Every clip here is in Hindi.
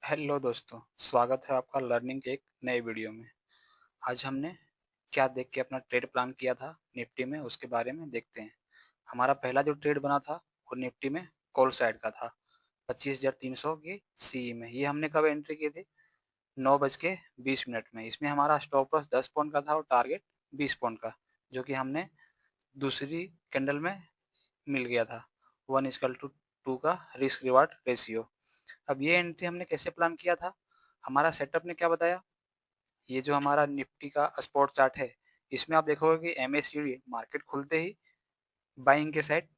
हेलो दोस्तों, स्वागत है आपका लर्निंग के एक नए वीडियो में। आज हमने क्या देख के अपना ट्रेड प्लान किया था निफ्टी में, उसके बारे में देखते हैं। हमारा पहला जो ट्रेड बना था वो निफ्टी में कॉल साइड का था, 25,300 की सीई में। ये हमने कब एंट्री की थी? 9:20 में। इसमें हमारा स्टॉप लॉस 10 पॉइंट का था और टारगेट 20 पॉइंट का, जो कि हमने दूसरी कैंडल में मिल गया था। 1:2 का रिस्क रिवार्ड रेशियो। अब ये एंट्री हमने कैसे प्लान किया था? हमारा सेटअप ने क्या बताया? ये जो हमारा निफ्टी का स्पॉट चार्ट है, इसमें आप देखोगे कि एमएसीडी मार्केट खुलते ही बाइंग के साइड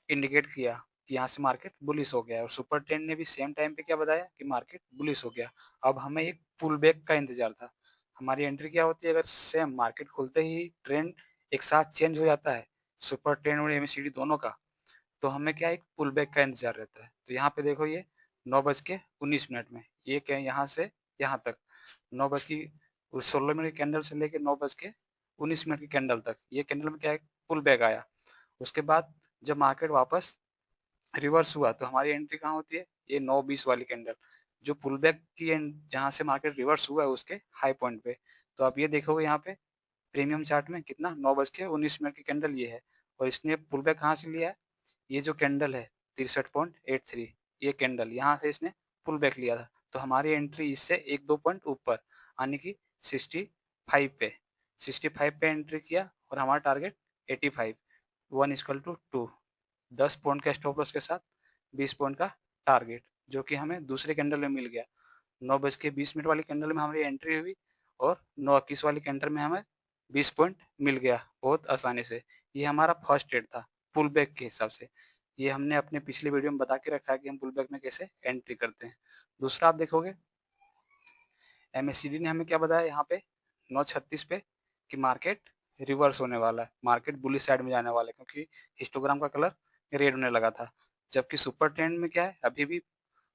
इंडिकेट किया कि यहाँ से मार्केट बुलिश हो गया है, और सुपर ट्रेंड ने भी सेम टाइम पे क्या बताया कि मार्केट बुलिश हो गया। अब हमें एक पुल बैक का इंतजार था। हमारी एंट्री क्या होती है अगर सेम मार्केट खुलते ही ट्रेंड एक साथ चेंज हो जाता है, सुपर ट्रेंड और एमएसीडी दोनों का, तो हमें क्या एक पुल बैक का इंतजार रहता है। तो यहाँ पे देखो, ये 9:19 में, ये क्या यहाँ से यहाँ तक 9:16 की कैंडल से लेके 9:19 की कैंडल तक, ये कैंडल में क्या है पुल बैक आया। उसके बाद जब मार्केट वापस रिवर्स हुआ तो हमारी एंट्री कहाँ होती है? ये 9:20 वाली कैंडल, जो पुल बैक की जहाँ से मार्केट रिवर्स हुआ है उसके हाई पॉइंट पे। तो आप ये देखोगे यहाँ पे प्रीमियम चार्ट में कितना 9:19 की कैंडल ये है, और इसने पुल बैक कहाँ से लिया है? ये जो कैंडल है 63.83, ये कैंडल यहाँ से इसने पुल बैक लिया था। तो हमारी एंट्री इससे एक दो पॉइंट ऊपर, यानी कि 65 पे एंट्री किया, और हमारा टारगेट 85, 1:2, 10 पॉइंट का स्टॉप लॉस के साथ 20 पॉइंट का टारगेट, जो कि हमें दूसरे कैंडल में मिल गया। 9:20 वाली कैंडल में हमारी एंट्री हुई, और 9:21 वाली कैंडल में हमें 20 पॉइंट मिल गया बहुत आसानी से। ये हमारा फर्स्ट ट्रेड था पुल बैक के हिसाब से। ये हमने अपने पिछले वीडियो में बता के रखा है कि हम पुल बैक में कैसे एंट्री करते हैं। दूसरा आप देखोगे, एमएससीडी ने हमें क्या बताया यहाँ पे 9:36 पे कि मार्केट रिवर्स होने वाला है, मार्केट बुलिश साइड में जाने वाला है, क्योंकि हिस्टोग्राम का कलर रेड होने लगा था। जबकि सुपर ट्रेंड में क्या है, अभी भी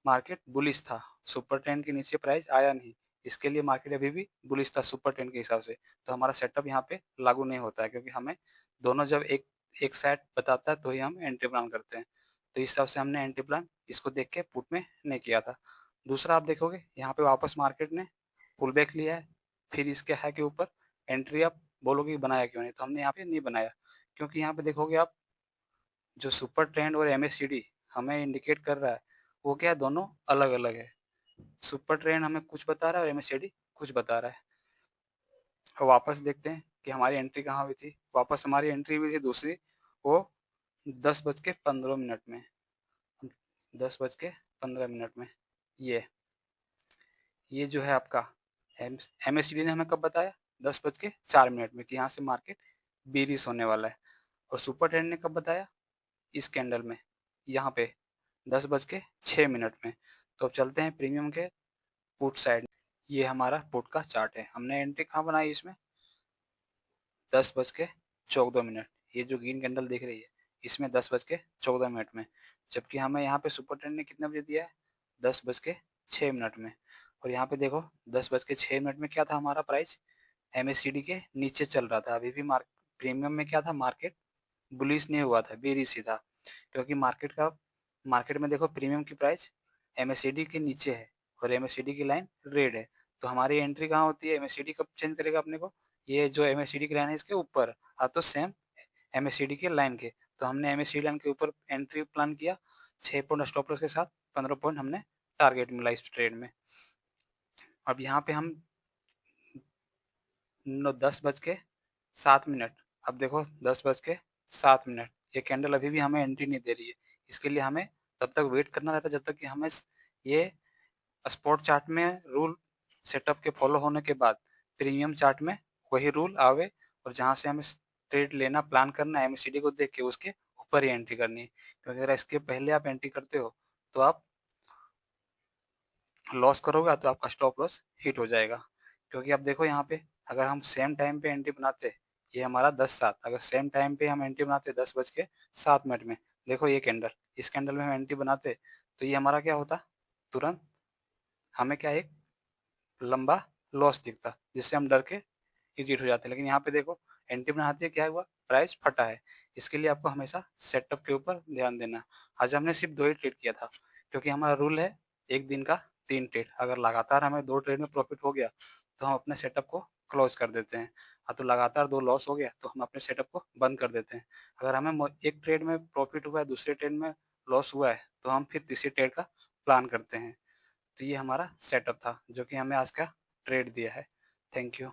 मार्केट बुलिश था, सुपर ट्रेंड के नीचे प्राइस आया नहीं, इसके लिए मार्केट अभी भी बुलिश था सुपर ट्रेंड के हिसाब से। तो हमारा सेटअप यहाँ पे लागू नहीं होता है, क्योंकि हमें दोनों जब एक एक साइड बताता है तो ही हम एंट्री प्लान करते हैं। तो इस हिसाब से हमने एंट्री प्लान इसको देख के पुट में नहीं किया था। दूसरा आप देखोगे यहाँ पे वापस मार्केट ने पुल बैक लिया है, फिर इसके हाई के ऊपर एंट्री। आप बोलोगे बनाया क्यों नहीं, तो हमने यहाँ पे नहीं बनाया, क्योंकि यहाँ पे देखोगे आप, जो सुपर ट्रेंड और एमएससीडी हमें इंडिकेट कर रहा है वो क्या है, दोनों अलग अलग है। सुपर ट्रेंड हमें कुछ बता रहा है और एमएससीडी कुछ बता रहा है। और वापस देखते हैं कि हमारी एंट्री कहाँ हुई थी। वापस हमारी एंट्री हुई थी दूसरी, वो 10:15 में, 10:15 में। ये ये जो है आपका एमएसडी ने हमें कब बताया? 10:04 में, कि यहाँ से मार्केट बेरिश होने वाला है। और सुपर ट्रेंड ने कब बताया? इस कैंडल में, यहाँ पे 10:06 में। तो अब चलते हैं प्रीमियम के पुट साइड। ये हमारा पुट का चार्ट है। हमने एंट्री कहाँ बनाई इसमें? 10:14। ये जो ग्रीन कैंडल दिख रही है, इसमें 10:14 में। जबकि हमें यहाँ पे सुपर ट्रेंड ने कितने बजे दिया है? 10:06 में। और यहाँ पे देखो 10:06 में क्या था हमारा प्राइस? एमएससीडी के नीचे चल रहा था। अभी भी मार्केट प्रीमियम में क्या था, मार्केट बुलिश नहीं हुआ था, बेरिश ही था। क्योंकि मार्केट में देखो प्रीमियम की प्राइस एमएससीडी के नीचे है, और एमएससीडी की लाइन रेड है। तो हमारी एंट्री कहाँ होती है? एमएससीडी कब चेंज करेगा अपने को? ये जो एमएससीडी की लाइन है इसके ऊपर, तो सेम एमएससीडी के लाइन के। तो हमने एमएससीडी लाइन के ऊपर एंट्री प्लान किया, 6 पॉइंट स्टॉप लॉस के साथ, 15 पॉइंट हमने टारगेट मिला इस ट्रेड में। अब यहाँ पे हम 10:07। अब देखो 10:07, ये कैंडल अभी भी हमें एंट्री नहीं दे रही है। इसके लिए हमें तब तक वेट करना रहता है जब तक कि हमें ये स्पॉट चार्ट में रूल सेटअप के फॉलो होने के बाद प्रीमियम चार्ट में वही रूल आवे, और जहाँ से हमें ट्रेड लेना प्लान करना है एमएससीडी को देख के उसके ऊपर ही एंट्री करनी है। क्योंकि अगर इसके पहले आप एंट्री करते हो तो आप लॉस करोगे, तो आपका स्टॉप लॉस हिट हो जाएगा। क्योंकि अब देखो यहाँ पे, अगर हम सेम टाइम पे एंट्री बनाते, ये हमारा 10:07, अगर सेम टाइम पे हम एंट्री बनाते 10:07 में, देखो ये कैंडल, इस कैंडल में हम एंट्री बनाते, तो ये हमारा क्या होता? तुरंत हमें क्या एक लंबा लॉस दिखता, जिससे हम डर के एग्जिट हो जाते हैं। लेकिन यहाँ पे देखो एंट्री बनाते क्या हुआ, प्राइस फटा है। इसके लिए आपको हमेशा सेटअप के ऊपर ध्यान देना। आज हमने सिर्फ 2 ही ट्रेड किया था, क्योंकि हमारा रूल है एक दिन का 3 ट्रेड। अगर लगातार हमें 2 ट्रेड में प्रॉफिट हो गया तो हम अपने सेटअप को क्लोज कर देते हैं। तो लगातार 2 लॉस हो गया तो हम अपने सेटअप को बंद कर देते हैं। अगर हमें एक ट्रेड में प्रॉफिट हुआ है, दूसरे ट्रेड में लॉस हुआ है, तो हम फिर तीसरे ट्रेड का प्लान करते हैं। तो ये हमारा सेटअप था जो कि हमें आज का ट्रेड दिया है। Thank you.